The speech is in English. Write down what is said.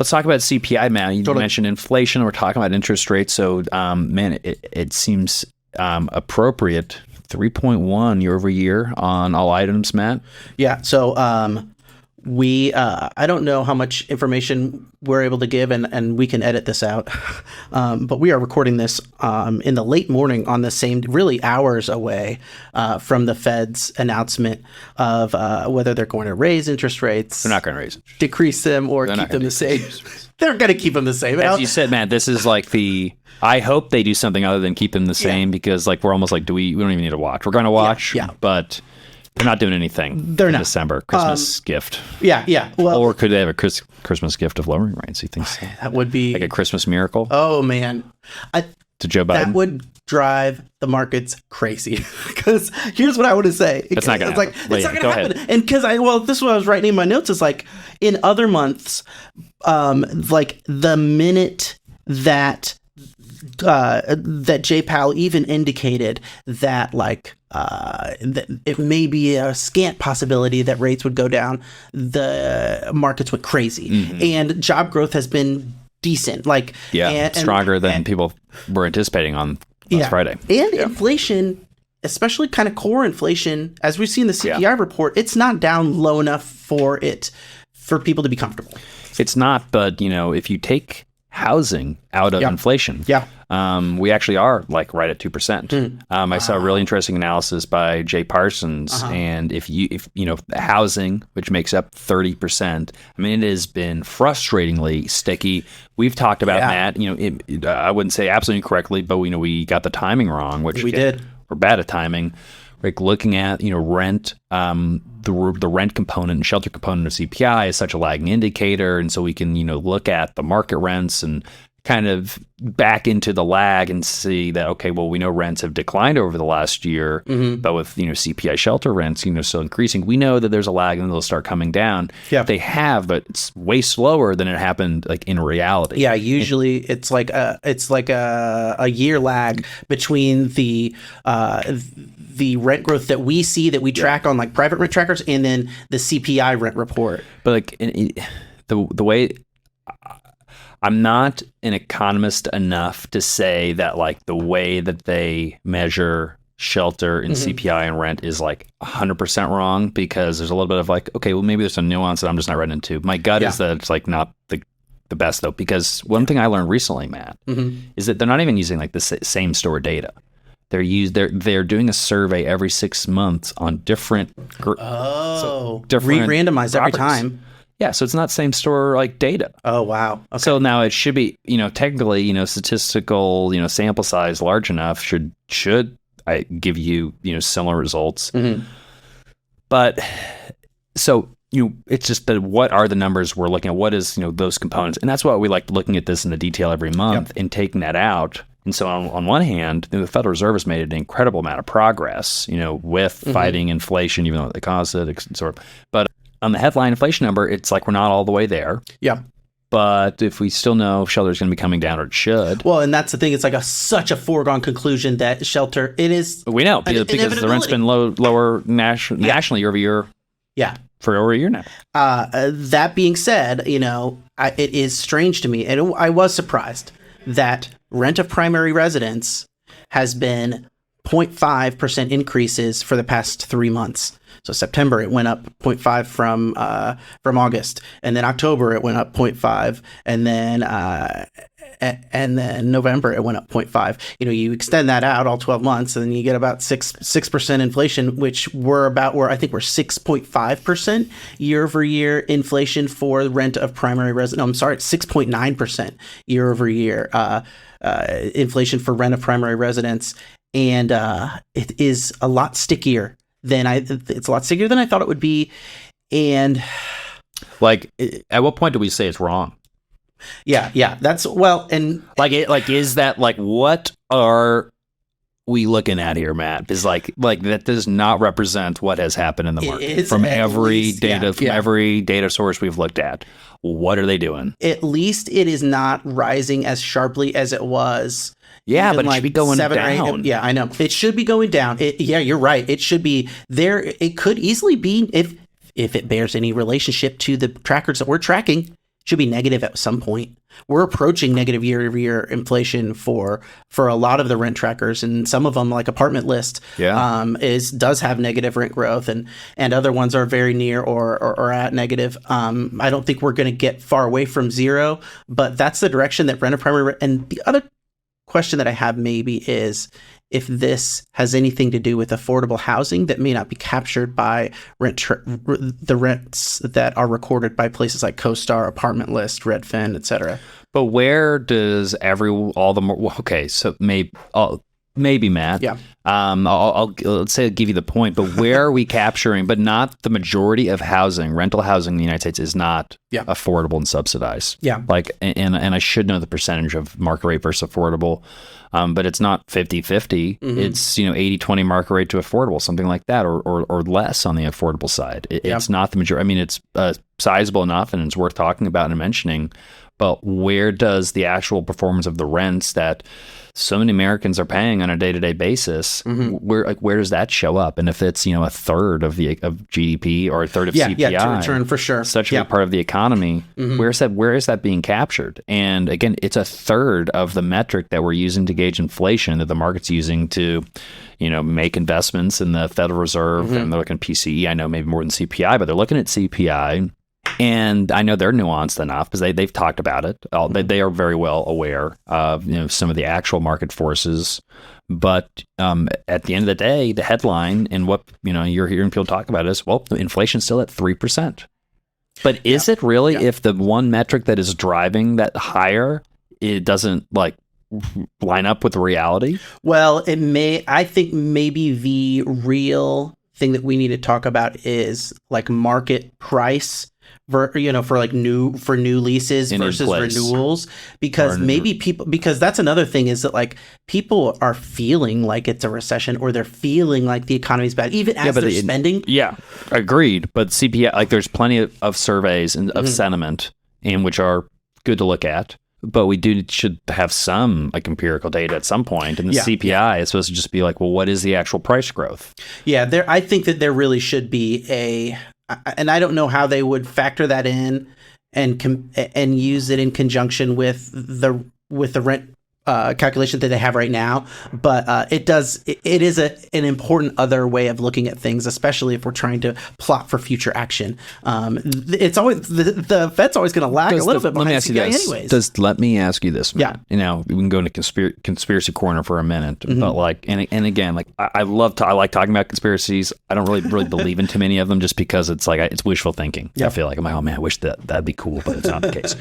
Let's talk about CPI, man. You Totally. mentioned inflation. We're talking about interest rates. So, man, it seems appropriate. 3.1 year over year on all items, Matt. Yeah. So I don't know how much information we're able to give, and we can edit this out. But we are recording this in the late morning on the same, really hours away from the Fed's announcement of whether they're going to raise interest rates. They're not going to raise it. Decrease them or keep them the same. They're going to keep them the same. As you said, man, this is like I hope they do something other than keep them the same, because like we're almost like, we don't even need to watch. We're going to watch, but they're not doing anything. They're in not. December. Christmas gift. Yeah. Well, or could they have a Christmas gift of lowering rates? You think so? That would be like a Christmas miracle? Oh man, to Joe Biden? That would drive the markets crazy. Because here's what I want to say. It's not going to happen. It's not going to happen. And because this is what I was writing in my notes, is like in other months, like the minute that Jay Powell even indicated that that it may be a scant possibility that rates would go down, the markets went crazy. Mm-hmm. And job growth has been decent, stronger than people were anticipating on last Friday. And inflation, especially kind of core inflation, as we see in the CPI report, it's not down low enough for people to be comfortable. It's not, but if you take housing out of inflation, we actually are like right at 2%. I saw a really interesting analysis by Jay Parsons, and if housing, which makes up 30%, I mean, it has been frustratingly sticky. We've talked about that. I wouldn't say absolutely correctly, but we got the timing wrong, which we did. We're bad at timing. Like looking at rent, the rent component and shelter component of CPI is such a lagging indicator, and so we can look at the market rents and kind of back into the lag and see that, okay, well, we know rents have declined over the last year, but with CPI shelter rents still increasing, we know that there's a lag and they'll start coming down. They have, but it's way slower than it happened like in reality. Yeah, usually it's like a year lag between the rent growth that we see, that we track on like private rent trackers, and then the CPI rent report. But like the way, I'm not an economist enough to say that like the way that they measure shelter and CPI and rent is like 100% wrong, because there's a little bit of like, okay, well, maybe there's some nuance that I'm just not read into. My gut is that it's like not the best though, because one thing I learned recently, Matt, is that they're not even using like the same store data. They're doing a survey every 6 months on different re-randomized every time. Yeah, so it's not same store like data. Oh wow. Okay. So now it should be, technically, statistical, sample size large enough should I give you, similar results. But so it's just that what are the numbers we're looking at? What is those components? And that's why we like looking at this in the detail every month and taking that out. And so on one hand, the Federal Reserve has made an incredible amount of progress, with fighting inflation, even though they caused it, but on the headline inflation number, it's like we're not all the way there. Yeah. But if we still know shelter is going to be coming down, or it should. Well, and that's the thing. It's like such a foregone conclusion that shelter, it is. We know, because the rent's been lower nationally year over year. Yeah. For over a year now. That being said, it is strange to me, and I was surprised that rent of primary residence has been 0.5% increases for the past 3 months. So September, it went up 0.5 from August, and then October it went up 0.5, and then November it went up 0.5. You extend that out all 12 months, and then you get about 6% inflation, which we're 6.5% year over year inflation for rent of primary residence. No, I'm sorry, it's 6.9% year over year inflation for rent of primary residence, and it is a lot stickier than I thought it would be. And like, at what point do we say it's wrong? Yeah, that's and is that like, what are we looking at here, Matt? Is like that does not represent what has happened in the market from every data source we've looked at. What are they doing? At least it is not rising as sharply as it was. Yeah, but it should be going down. Yeah, I know. It should be going down. You're right. It should be there. It could easily be, if it bears any relationship to the trackers that we're tracking, should be negative at some point. We're approaching negative year-over-year inflation for a lot of the rent trackers, and some of them, like Apartment List, does have negative rent growth, and other ones are very near or at negative. I don't think we're going to get far away from zero, but that's the direction that rent of primary. And the other question that I have maybe is if this has anything to do with affordable housing that may not be captured by the rents that are recorded by places like CoStar, Apartment List, Redfin, etc. But where does so maybe Matt. Yeah. Let's say I'll give you the point, but where are we capturing? But not the majority of rental housing in the United States is not affordable and subsidized. Yeah. And I should know the percentage of market rate versus affordable, but it's not 50-50. Mm-hmm. It's 80-20 market rate to affordable, something like that, or less on the affordable side. It's not the majority. I mean, it's sizable enough, and it's worth talking about and mentioning. But where does the actual performance of the rents that so many Americans are paying on a day-to-day basis, where does that show up? And if it's a third of GDP or a third of CPI, to return for sure, such a big part of the economy, where is that being captured? And again, it's a third of the metric that we're using to gauge inflation, that the market's using to make investments in the Federal Reserve, and they're looking at PCE. I know maybe more than CPI, but they're looking at CPI. And I know they're nuanced enough because they've talked about it. They are very well aware of some of the actual market forces. But at the end of the day, the headline and what you're hearing people talk about is, well, inflation's still at 3%. But is it really if the one metric that is driving that higher, it doesn't line up with the reality? Well, it may. I think maybe the real thing that we need to talk about is market price. For new leases versus renewals, because because that's another thing is that people are feeling like it's a recession, or they're feeling like the economy's bad, even as they're spending. Yeah, agreed. But CPI, there's plenty of surveys and of sentiment, and which are good to look at. But we should have some empirical data at some point, and the CPI is supposed to just be what is the actual price growth? Yeah, I think that there really should be and I don't know how they would factor that in and use it in conjunction with the rent calculation that they have right now, but it is an important other way of looking at things, especially if we're trying to plot for future action. It's always the Fed's always going to lag a little bit behind CPI anyways. Let me ask you this, Matt. We can go into conspiracy corner for a minute, but and again, I like talking about conspiracies. I don't really believe in too many of them, just because it's wishful thinking. I feel like I'm oh man, I wish that'd be cool, but it's not the case.